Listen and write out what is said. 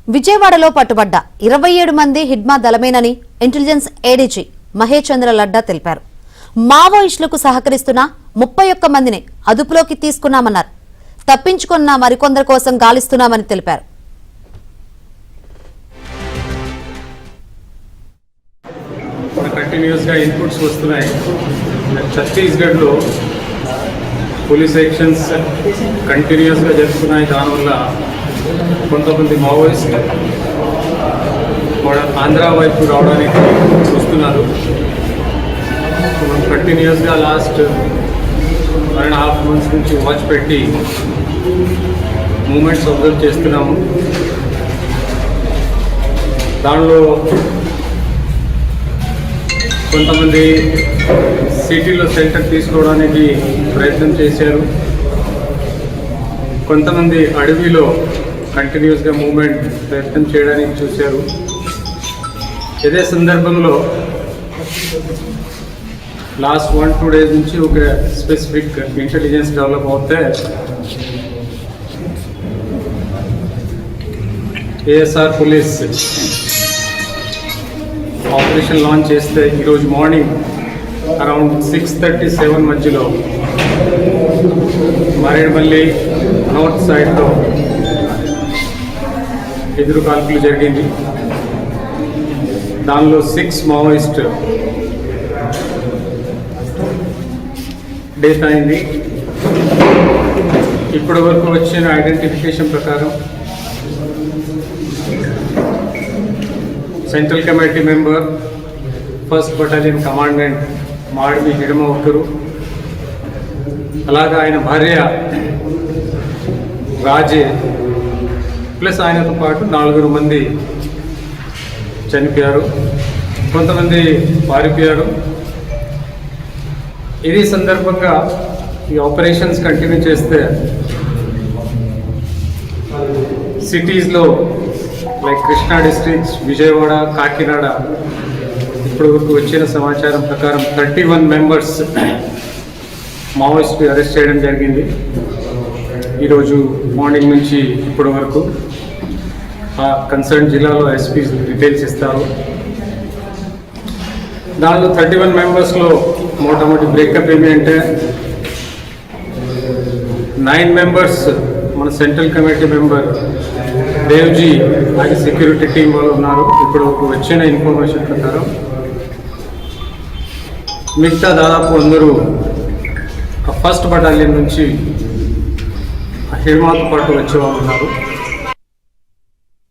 విజయవాడలో పట్టుబడ్డ 27 మంది Hidma దళమేనని intelligence ADG Mahesh చంద్ర లడ్డా తెలిపారు. మావోయిస్టులకు సహకరిస్తున్న 31 మందిని అదుపులోకి తీసుకున్నామన్నారు. తప్పించుకున్న మరికొందరి కోసం గాలిస్తున్నామని తెలిపారు. కంటిన్యూస్గా ఇన్పుట్స్ వస్తున్నాయి. ఛత్తీస్గఢ్లో పోలీస్ యాక్షన్స్ కంటిన్యూస్గా జరుగుతున్నాయి. దానివల్ల కొంతమంది మావోయిస్ట్ ఆంధ్ర వైపు రావడానికి చూస్తున్నారు. మనం కంటిన్యూస్గా లాస్ట్ 1.5 months నుంచి వాచ్ పెట్టి మూమెంట్స్ అబ్జర్వ్ చేస్తున్నాము. దానిలో కొంతమంది సిటీలో సెంటర్ తీసుకోవడానికి ప్రయత్నం చేశారు. కొంతమంది అడవిలో కంటిన్యూస్గా మూవ్మెంట్ ప్రయత్నం చేయడానికి చూశారు. ఇదే సందర్భంలో లాస్ట్ 1-2 days నుంచి ఒక స్పెసిఫిక్ ఇంటెలిజెన్స్ డెవలప్ అవుతే ఏఎస్ఆర్ పోలీస్ ఆపరేషన్ లాంచ్ చేస్తే ఈరోజు మార్నింగ్ అరౌండ్ 6:37 మధ్యలో మారేడుమల్లి నార్త్ సైడ్లో ఎదురు కాల్పులు జరిగింది. దానిలో 6 మావోయిస్ట్ డెత్ అయింది. ఇప్పటి వరకు వచ్చిన ఐడెంటిఫికేషన్ ప్రకారం central committee member, 1st Battalion commandant Madimi Hidma ఒకరు, అలాగా ఆయన భార్య రాజే ప్లస్ ఆయనతో పాటు 4 మంది చనిపోయారు. కొంతమంది పారిపోయారు. ఇది సందర్భంగా ఈ ఆపరేషన్స్ కంటిన్యూ చేస్తే సిటీస్లో లైక్ కృష్ణా డిస్ట్రిక్ట్స్, విజయవాడ, కాకినాడ ఇప్పటివరకు వచ్చిన సమాచారం ప్రకారం 31 members మావోయిస్టు అరెస్ట్ చేయడం జరిగింది. ఈరోజు మార్నింగ్ నుంచి ఇప్పటి వరకు ఆ కన్సర్న్ జిల్లాలో ఎస్పీ డీటెయిల్స్ ఇస్తారు. దానిలో 31 members మోటామోటి బ్రేకప్ ఏమి అంటే 9 members మన సెంట్రల్ కమిటీ మెంబర్ దేవ్జీ అలాగే సెక్యూరిటీ టీం వాళ్ళు ఉన్నారు. ఇప్పుడు వచ్చిన ఇన్ఫర్మేషన్ ప్రకారం మిగతా దాదాపు అందరూ 1st Battalion నుంచి హిడ్మాతో పాటు వచ్చేవాళ్ళు ఉన్నారు.